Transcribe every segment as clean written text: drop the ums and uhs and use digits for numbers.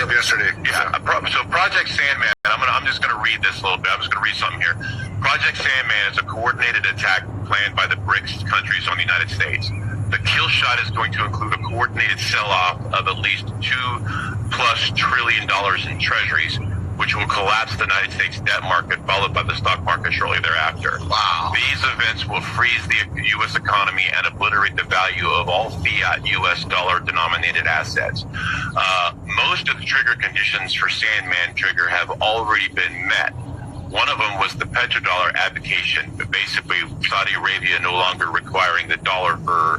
of yesterday. Yeah. So Project Sandman. I'm just gonna read this a little bit. I'm just gonna read something here. Project Sandman is a coordinated attack planned by the BRICS countries on the United States. The kill shot is going to include a coordinated sell-off of at least $2+ trillion in treasuries, which will collapse the United States debt market, followed by the stock market shortly thereafter. Wow. These events will freeze the U.S. economy and obliterate the value of all fiat U.S. dollar-denominated assets. Most of the trigger conditions for Sandman trigger have already been met. One of them was the petrodollar abdication, basically Saudi Arabia no longer requiring the dollar for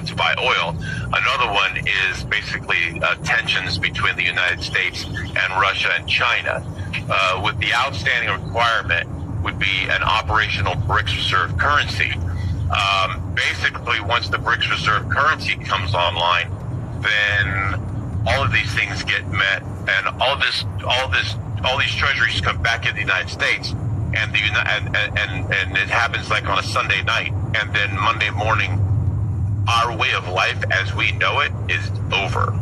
to buy oil. Another one is basically tensions between the United States and Russia and China. With the outstanding requirement would be an operational BRICS reserve currency. Basically, once the BRICS reserve currency comes online, then all of these things get met, and all these treasuries come back in the United States, and it happens like on a Sunday night, and then Monday morning, our way of life as we know it is over.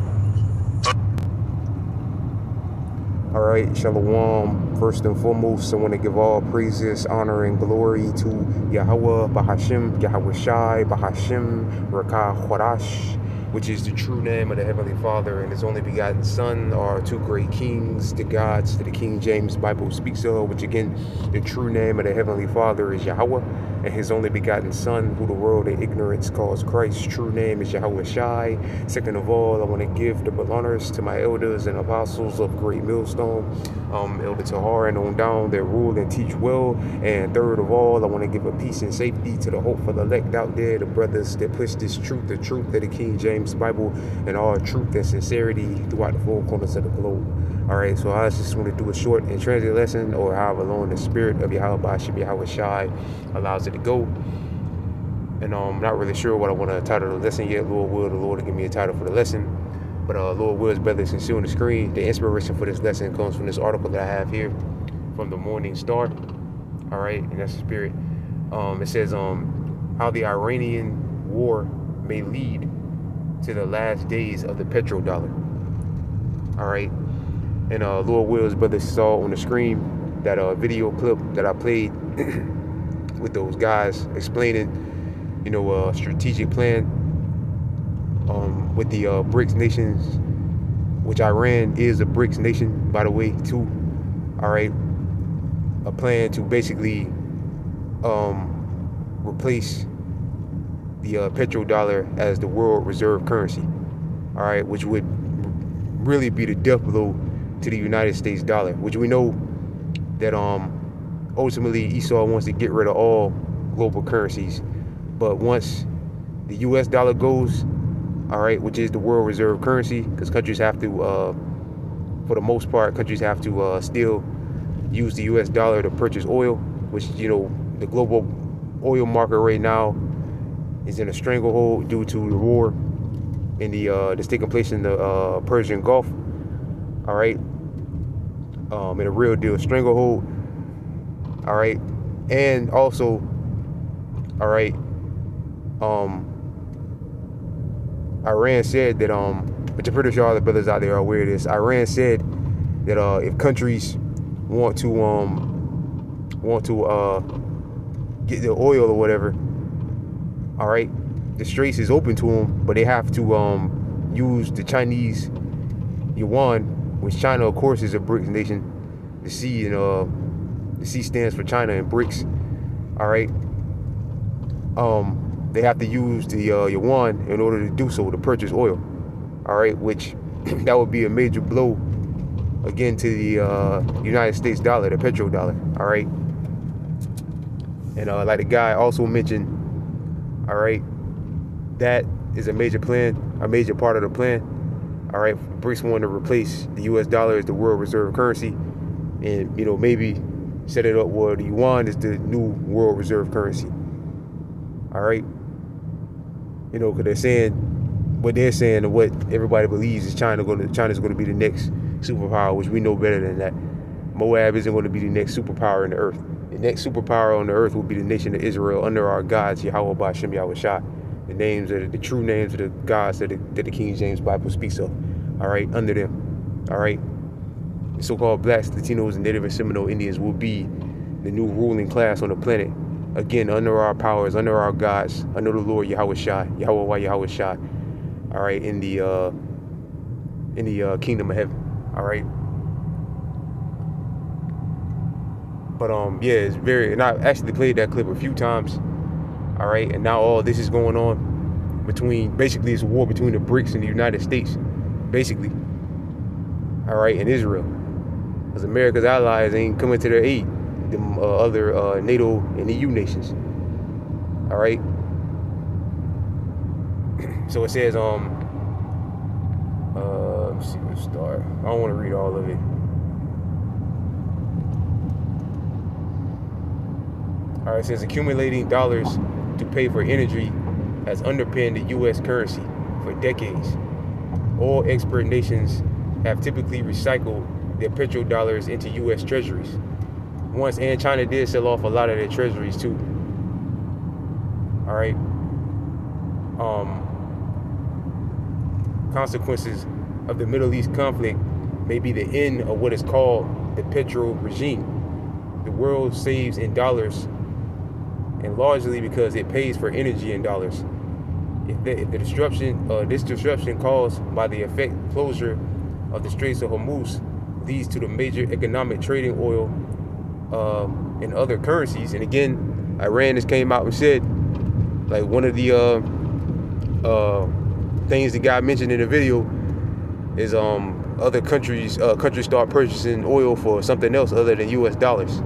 All right, Shalom. First and foremost, I want to give all praises, honor, and glory to Yahweh, Bahashim, Yahweh Shai, Bahashim, Rakah Khorash, which is the true name of the Heavenly Father and His only begotten Son, are two great kings, the gods that the King James Bible speaks of, which again, the true name of the Heavenly Father is Yahweh, and His only begotten Son, who the world in ignorance calls Christ. True name is Yahweh Shai. Second of all, I want to give double honors to my elders and apostles of Great Millstone, Elder Tahar and on down, that rule and teach well. And third of all, I want to give a peace and safety to the hope for the elect out there, the brothers that push this truth, the truth of the King James Bible, and all truth and sincerity throughout the four corners of the globe. All right, so I just want to do a short and transit lesson, or however long the spirit of Yahweh Bashim Yahweh Shai allows it to go. And I'm not really sure what I want to title the lesson yet. Lord will, the Lord will give me a title for the lesson. But Lord will is better than see on the screen. The inspiration for this lesson comes from this article that I have here from the Morning Star. All right, and that's the spirit. It says how the Iranian war may lead to the last days of the petrodollar. All right. And Lord Will's brother saw on the screen that video clip that I played with those guys explaining, a strategic plan with the BRICS nations, which Iran is a BRICS nation, by the way, too. All right, a plan to basically replace the petrodollar as the world reserve currency. All right, which would really be the death blow to the United States dollar, which we know that ultimately Esau wants to get rid of all global currencies. But once the US dollar goes, all right, which is the world reserve currency, because countries have to, for the most part, countries have to still use the US dollar to purchase oil, which, the global oil market right now is in a stranglehold due to the war in that's taking place in the Persian Gulf. All right, in a real deal stranglehold. All right, and also, all right, Iran said that which I'm pretty sure all the brothers out there are aware of this. Iran said that if countries want to get the oil or whatever, all right, the Straits is open to them, but they have to use the Chinese yuan, which China, of course, is a BRICS nation. The C and the C stands for China and BRICS. All right. They have to use the yuan in order to do so, to purchase oil. All right, which that would be a major blow again to the United States dollar, the petrodollar. All right. And like the guy also mentioned, all right, that is a major plan, a major part of the plan. All right, BRICS want to replace the U.S. dollar as the world reserve currency, and maybe set it up where the yuan is the new world reserve currency. All right, because they're saying what they're saying and what everybody believes is China's going to be the next superpower, which we know better than that. Moab isn't going to be the next superpower on the earth. The next superpower on the earth will be the nation of Israel under our gods, Yahweh Bashim Yahweh Shai. The true names of the gods that the King James Bible speaks of. All right, under them. All right. The so-called blacks, Latinos, and Native and Seminole Indians will be the new ruling class on the planet. Again, under our powers, under our gods, under the Lord Yahweh Shai, Yahweh Yahweh Shai. All right, in the kingdom of heaven. All right. But yeah, it's very, and I actually played that clip a few times. All right, and now all this is going on between, basically it's a war between the BRICS and the United States, basically. All right, and Israel, because America's allies ain't coming to their aid, them other NATO and EU nations. All right. So it says, let me see where to start. I don't want to read all of it. All right, it says accumulating dollars to pay for energy has underpinned the U.S. currency for decades. All expert nations have typically recycled their petrodollars into U.S. treasuries. Once, and China did sell off a lot of their treasuries too. All right. Consequences of the Middle East conflict may be the end of what is called the petro regime. The world saves in dollars, and largely because it pays for energy in dollars. If the disruption, this disruption caused by the effect closure of the Straits of Hormuz leads to the major economic trading oil and other currencies. And again, Iran just came out and said, like, one of the things the guy mentioned in the video is other countries start purchasing oil for something else other than U.S. dollars.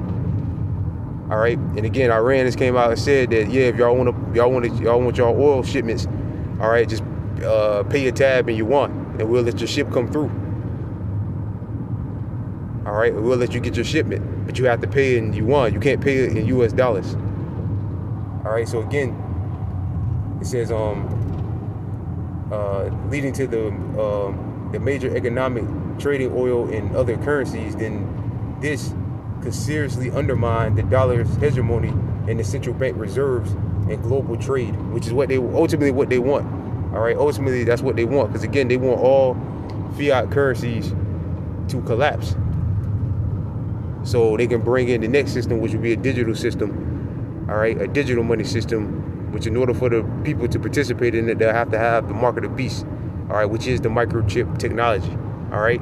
All right, and again, Iran just came out and said that, yeah, if y'all want y'all oil shipments, all right, just pay a tab and you want, and we'll let your ship come through. All right, we'll let you get your shipment, but you have to pay in yuan. You can't pay it in U.S. dollars. All right, so again, it says leading to the major economic trading oil in other currencies, then this could seriously undermine the dollar's hegemony and the central bank reserves and global trade, which is what they ultimately want. All right, ultimately that's what they want, because again, they want all fiat currencies to collapse, so they can bring in the next system, which would be a digital system. All right, a digital money system, which in order for the people to participate in it, they'll have to have the mark of the beast. All right, which is the microchip technology. All right.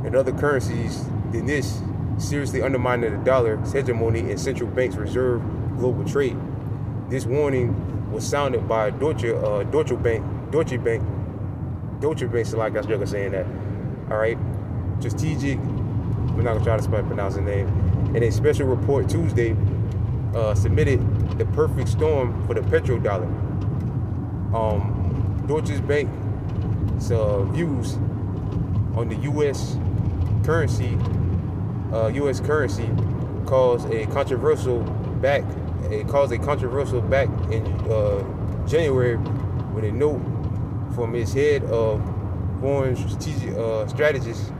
And other currencies than this seriously undermining the dollar's hegemony and central banks reserve global trade. This warning was sounded by Deutsche Bank, so like I struggle saying that. All right, strategic. We're not gonna try to pronounce the name. In a special report Tuesday, submitted the perfect storm for the petrodollar. Deutsche Bank's views on the U.S. currency caused a controversial back in January with a note from its head of foreign strategist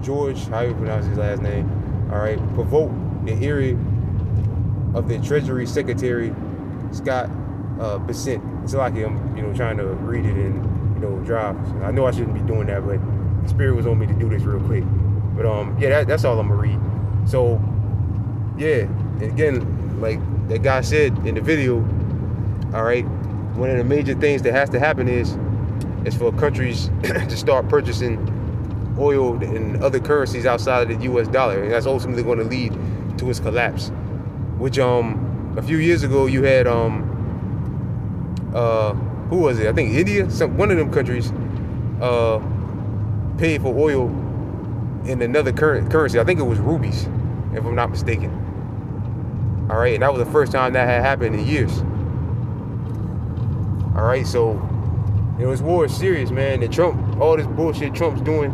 George, how you pronounce his last name, all right, provoked the area of the Treasury Secretary Scott Bessent. It's like him, trying to read it and drive. I know I shouldn't be doing that, but the spirit was on me to do this real quick. But yeah, that's all I'm gonna read. So yeah, and again, like that guy said in the video, all right, one of the major things that has to happen is for countries to start purchasing oil and other currencies outside of the U.S. dollar, and that's ultimately going to lead to its collapse. Which a few years ago you had who was it? I think India. One of them countries paid for oil in another currency. I think it was rubies, if I'm not mistaken. All right, and that was the first time that had happened in years. All right, so this war is serious, man. And Trump, all this bullshit Trump's doing,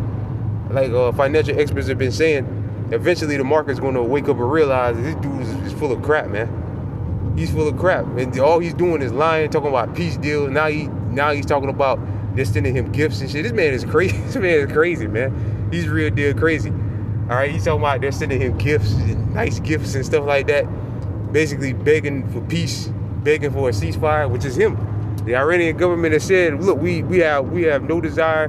like financial experts have been saying, eventually the market's going to wake up and realize that this dude is full of crap, man. He's full of crap, and all he's doing is lying, talking about peace deals. Now he's talking about they're sending him gifts and shit. This man is crazy. This man is crazy, man. He's real deal crazy. All right, he's talking about they're sending him gifts and nice gifts and stuff like that, basically begging for peace begging for a ceasefire, which is him. The Iranian government has said, look, we have no desire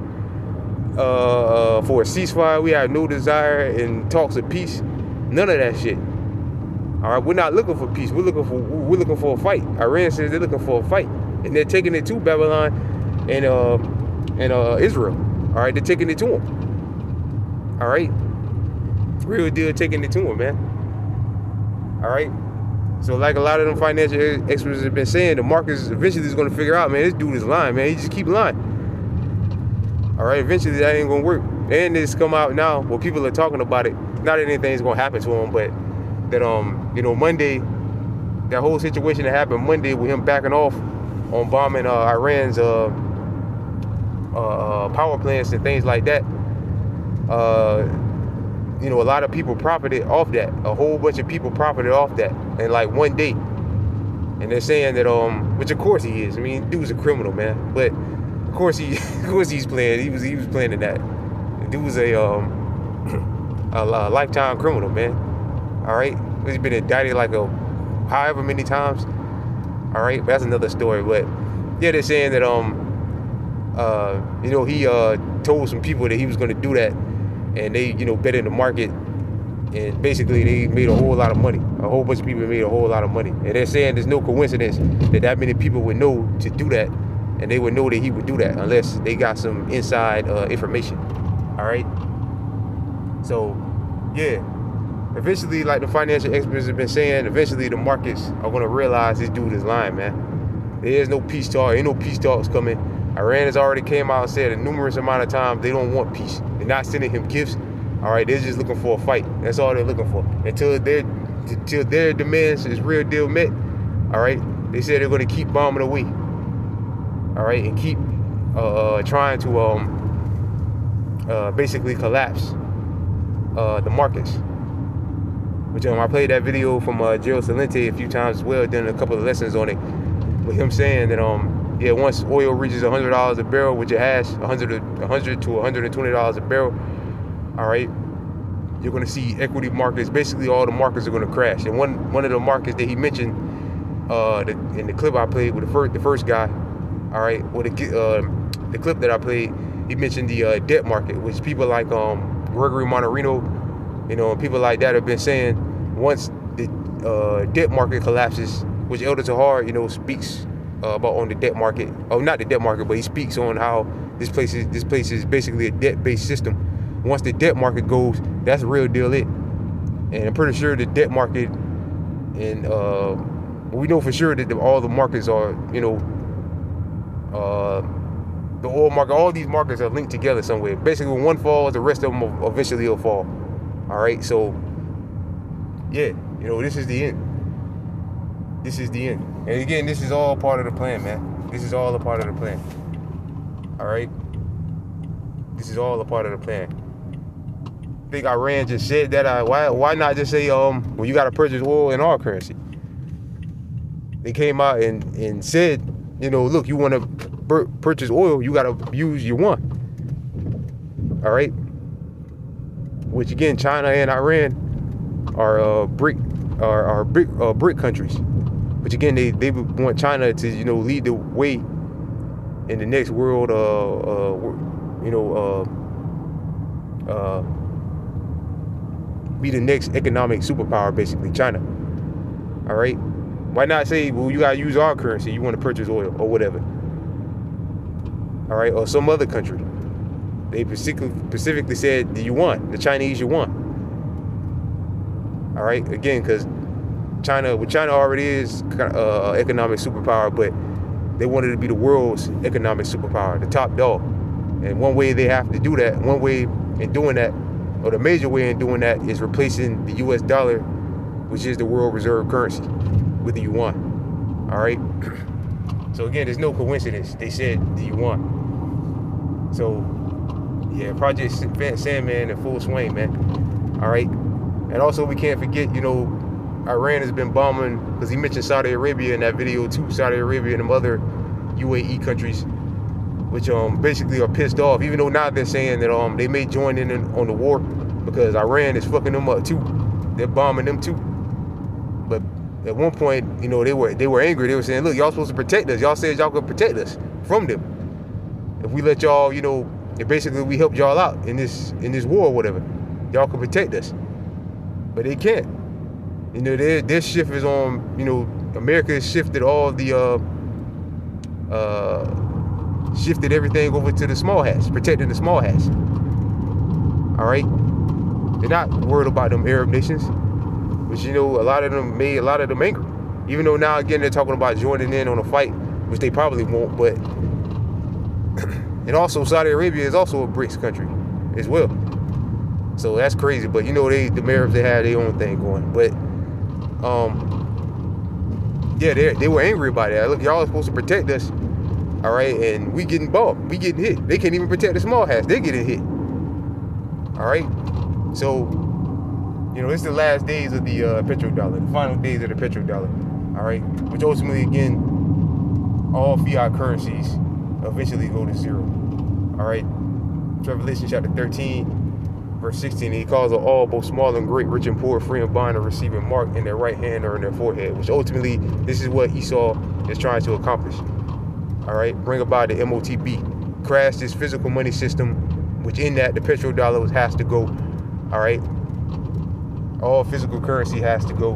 for a ceasefire. We have no desire in talks of peace. None of that shit. All right, we're not looking for peace. We're looking for a fight. Iran says they're looking for a fight, and they're taking it to Babylon and Israel. All right, they're taking it to them. All right, real deal, taking it to them, man. All right. So like a lot of them financial experts have been saying, the markets eventually is going to figure out, man, this dude is lying, man. He just keep lying. All right, eventually that ain't going to work. And it's come out now where people are talking about it. Not that anything's going to happen to him, but that, you know, Monday, that whole situation that happened Monday with him backing off on bombing Iran's power plants and things like that, you know, a lot of people profited off that. A whole bunch of people profited off that in like one day. And they're saying that, which of course he is. I mean, dude's a criminal, man. But of course he's playing. He was playing in that. The dude was a lifetime criminal, man. All right, he's been indicted like however many times. All right, but that's another story. But yeah, they're saying that you know, he told some people that he was going to do that. And they, you know, bet in the market, and basically they made a whole lot of money. A whole bunch of people made a whole lot of money. And they're saying there's no coincidence that many people would know to do that, and they would know that he would do that unless they got some inside information. All right. So, yeah. Eventually, like the financial experts have been saying, eventually the markets are going to realize this dude is lying, man. There is no peace talk. Ain't no peace talks coming. Iran has already came out and said a numerous amount of times they don't want peace. They're not sending him gifts. All right, they're just looking for a fight. That's all they're looking for. Until their demands is real deal met. All right, they said they're going to keep bombing away. All right, and keep trying to basically collapse the markets. Which I played that video from Gerald Salente a few times as well, done a couple of lessons on it, with him saying that yeah, once oil reaches $100 a barrel, which it has, $100 to $120 a barrel, all right, you're going to see equity markets. Basically, all the markets are going to crash. And one of the markets that he mentioned in the clip I played with the first guy, all right, or the clip that I played, he mentioned the debt market, which people like Gregory Monterino, you know, and people like that have been saying once the debt market collapses, which Elder Tahar, you know, speaks about on the debt market. Oh, not the debt market, but he speaks on how this place is basically a debt-based system. Once the debt market goes, that's a real deal it. And I'm pretty sure the debt market, and we know for sure that all the markets are, you know, the oil market, all these markets are linked together somewhere. Basically, when one falls, the rest of them eventually will fall. All right, so yeah, you know, this is the end. This is the end. And again, this is all part of the plan, man. This is all a part of the plan. All right? This is all a part of the plan. I think Iran just said that. Why not just say, well, you got to purchase oil in our currency? They came out and said, you know, look, you want to purchase oil, you got to use your yuan. All right? Which, again, China and Iran are BRIC countries. Which again, they want China to, you know, lead the way in the next world, you know, be the next economic superpower, basically, China. All right? Why not say, well, you got to use our currency, you want to purchase oil or whatever. All right? Or some other country. They specifically said the yuan, the Chinese yuan. All right? Again, because China already is economic superpower, but they wanted to be the world's economic superpower, the top dog. And one way they have to do that, one way in doing that, or the major way in doing that, is replacing the US dollar, which is the world reserve currency, with the yuan. All right? So again, there's no coincidence. They said the yuan. So yeah, Project Sandman in full swing, man. All right? And also, we can't forget, you know, Iran has been bombing, because he mentioned Saudi Arabia in that video too, Saudi Arabia and them other UAE countries, which basically are pissed off, even though now they're saying that they may join in on the war because Iran is fucking them up too. They're bombing them too. But at one point, you know, they were angry. They were saying, look, y'all supposed to protect us. Y'all said y'all could protect us from them. If we let y'all, you know, if basically we helped y'all out in this war or whatever, y'all could protect us. But they can't. You know, their shift is on, you know, America has shifted all the shifted everything over to the small hats, protecting the small hats. All right? They're not worried about them Arab nations, but you know, a lot of them made a lot of them angry. Even though now again they're talking about joining in on a fight, which they probably won't, but and also Saudi Arabia is also a BRICS country as well. So that's crazy. But you know, the Arabs, they had their own thing going. But yeah, they were angry about that. Look, y'all are supposed to protect us, all right, and we getting bombed, we getting hit. They can't even protect the small hats, they're getting hit. All right, so you know, it's the last days of the petrodollar, the final days of the petrodollar. All right, which ultimately, again, all fiat currencies eventually go to zero. All right, Revelation chapter 13. Verse 16, he calls them all, both small and great, rich and poor, free and bond, and receiving mark in their right hand or in their forehead, which ultimately, this is what Esau is trying to accomplish. All right, bring about the MOTB, crash this physical money system, which in that the petrodollar has to go. All right, all physical currency has to go.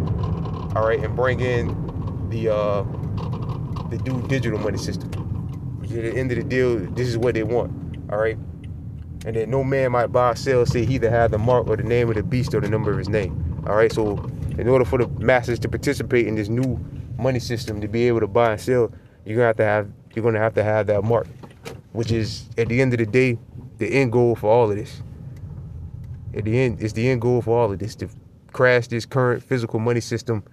All right, and bring in the new digital money system, which at the end of the deal, this is what they want. All right. And that no man might buy or sell, say he either have the mark or the name of the beast or the number of his name. All right, so in order for the masses to participate in this new money system, to be able to buy and sell, you're gonna have to have that mark, which is at the end of the day the end goal for all of this. At the end, it's the end goal for all of this, to crash this current physical money system,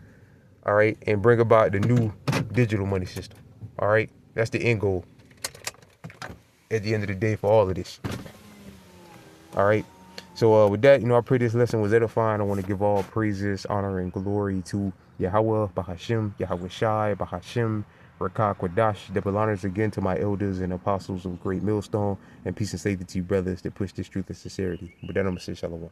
all right, and bring about the new digital money system. All right, that's the end goal at the end of the day for all of this. All right, so with that, you know, I pray this lesson was edifying. I want to give all praises, honor, and glory to Yahweh, Bahashim, Yahweh Shai, Bahashim, Rakah Kwadash. Double honors again to my elders and apostles of Great Millstone, and peace and safety to you brothers that push this truth and sincerity. But then I'm going to say shalom.